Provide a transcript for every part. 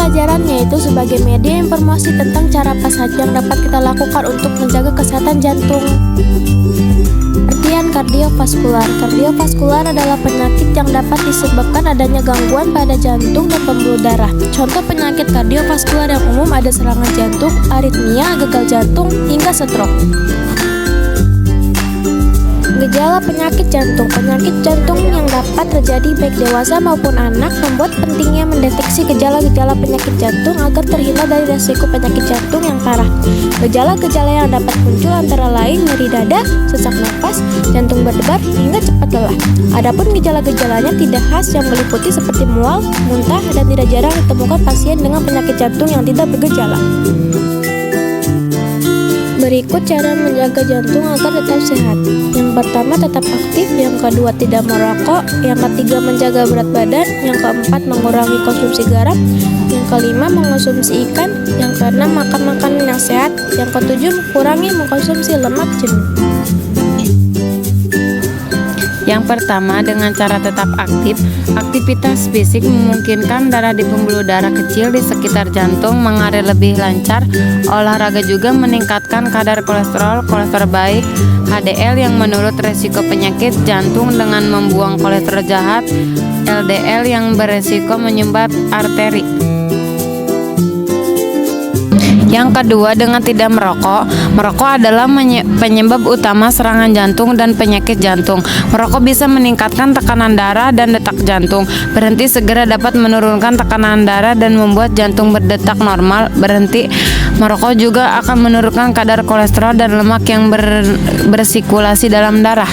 pelajaran yaitu sebagai media informasi tentang cara apa saja yang dapat kita lakukan untuk menjaga kesehatan jantung. Artian kardiovaskular. Kardiovaskular adalah penyakit yang dapat disebabkan adanya gangguan pada jantung dan pembuluh darah. Contoh penyakit kardiovaskular yang umum ada serangan jantung, aritmia, gagal jantung, hingga stroke. Gejala penyakit jantung. Penyakit jantung yang dapat terjadi baik dewasa maupun anak membuat pentingnya mendeteksi gejala-gejala penyakit jantung agar terhindar dari risiko penyakit jantung yang parah. Gejala-gejala yang dapat muncul antara lain nyeri dada, sesak napas, jantung berdebar, hingga cepat lelah. Adapun gejala-gejalanya tidak khas yang meliputi seperti mual, muntah, dan tidak jarang ditemukan pasien dengan penyakit jantung yang tidak bergejala. Berikut cara menjaga jantung agar tetap sehat. Yang pertama, tetap aktif. Yang kedua, tidak merokok. Yang ketiga, menjaga berat badan. Yang keempat, mengurangi konsumsi garam. Yang kelima, mengonsumsi ikan. Yang keenam, makan makanan yang sehat. Yang ketujuh, kurangi mengkonsumsi lemak jenuh. Yang pertama, dengan cara tetap aktif. Aktivitas fisik memungkinkan darah di pembuluh darah kecil di sekitar jantung mengalir lebih lancar. Olahraga juga meningkatkan kadar kolesterol baik HDL yang menurut resiko penyakit jantung dengan membuang kolesterol jahat LDL yang beresiko menyumbat arteri. Yang kedua, dengan tidak merokok. Merokok adalah penyebab utama serangan jantung dan penyakit jantung. Merokok bisa meningkatkan tekanan darah dan detak jantung. Berhenti segera dapat menurunkan tekanan darah dan membuat jantung berdetak normal. Berhenti merokok juga akan menurunkan kadar kolesterol dan lemak yang bersirkulasi dalam darah.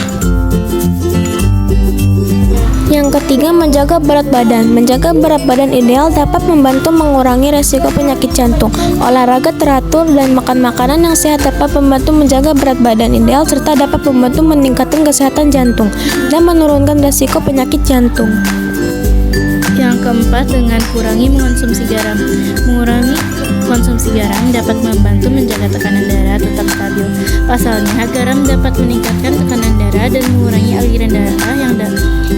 Yang ketiga, menjaga berat badan. Menjaga berat badan ideal dapat membantu mengurangi resiko penyakit jantung. Olahraga teratur dan makan makanan yang sehat dapat membantu menjaga berat badan ideal serta dapat membantu meningkatkan kesehatan jantung dan menurunkan resiko penyakit jantung. Yang keempat, dengan kurangi mengonsumsi garam. Mengurangi konsumsi garam dapat membantu menjaga tekanan darah tetap stabil. Pasalnya, garam dapat meningkatkan tekanan darah dan mengurangi aliran darah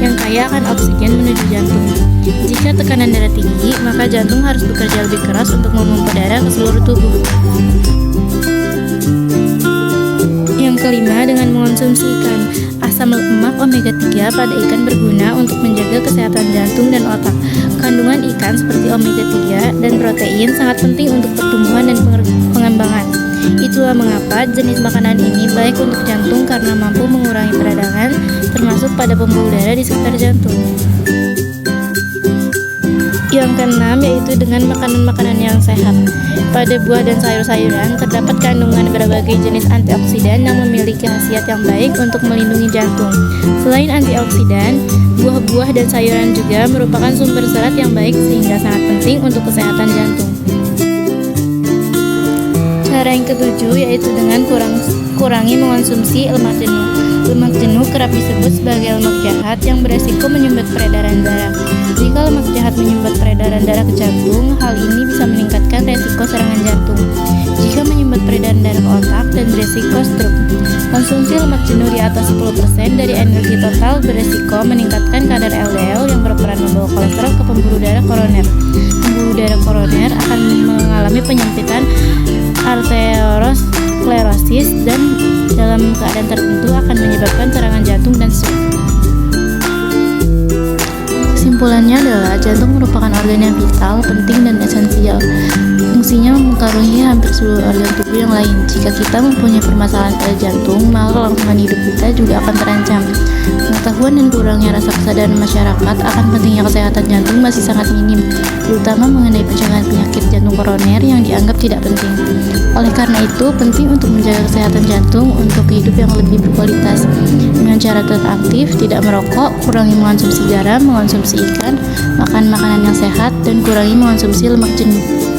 yang kaya akan oksigen menuju jantung. Jika tekanan darah tinggi, maka jantung harus bekerja lebih keras untuk memompa darah ke seluruh tubuh. Yang kelima, dengan mengonsumsi ikan. Asam lemak omega 3 pada ikan berguna untuk menjaga kesehatan jantung dan otak. Kandungan ikan seperti omega 3 dan protein sangat penting untuk pertumbuhan dan pengembangan. Itulah mengapa jenis makanan ini baik untuk jantung karena mampu mengurangi peradangan, termasuk pada pembuluh darah di sekitar jantung. Yang keenam, yaitu dengan makanan-makanan yang sehat. Pada buah dan sayur-sayuran terdapat kandungan berbagai jenis antioksidan yang memiliki khasiat yang baik untuk melindungi jantung. Selain antioksidan, buah-buah dan sayuran juga merupakan sumber serat yang baik sehingga sangat penting untuk kesehatan jantung. Cara yang ketujuh yaitu dengan kurangi mengonsumsi lemak jenuh. Lemak jenuh kerap disebut sebagai lemak jahat yang beresiko menyumbat peredaran darah. Jika lemak jahat menyumbat peredaran darah ke jantung, hal ini bisa meningkatkan resiko serangan jantung. Jika menyumbat peredaran darah ke otak dan beresiko stroke. Konsumsi lemak jenuh di atas 10% dari energi total beresiko meningkatkan kadar LDL yang berperan membawa kolesterol ke pembuluh darah koroner. Pembuluh darah koroner akan mengalami penyempitan arteriosklerosis dan dalam keadaan tertentu akan menyebabkan serangan jantung dan stroke. Kesimpulannya adalah jantung merupakan organ yang vital, penting, dan esensial. Fungsinya mempengaruhi hampir seluruh organ tubuh yang lain. Jika kita mempunyai permasalahan pada jantung, maka kelangsungan hidup kita juga akan terancam. Pengetahuan dan kurangnya rasa kesadaran masyarakat akan pentingnya kesehatan jantung masih sangat minim, terutama mengenai pencegahan penyakit jantung koroner yang dianggap tidak penting. Oleh karena itu, penting untuk menjaga kesehatan jantung untuk hidup yang lebih berkualitas. Dengan cara tetap aktif, tidak merokok, kurangi mengonsumsi garam, mengonsumsi ikan, makan makanan yang sehat, dan kurangi mengonsumsi lemak jenuh.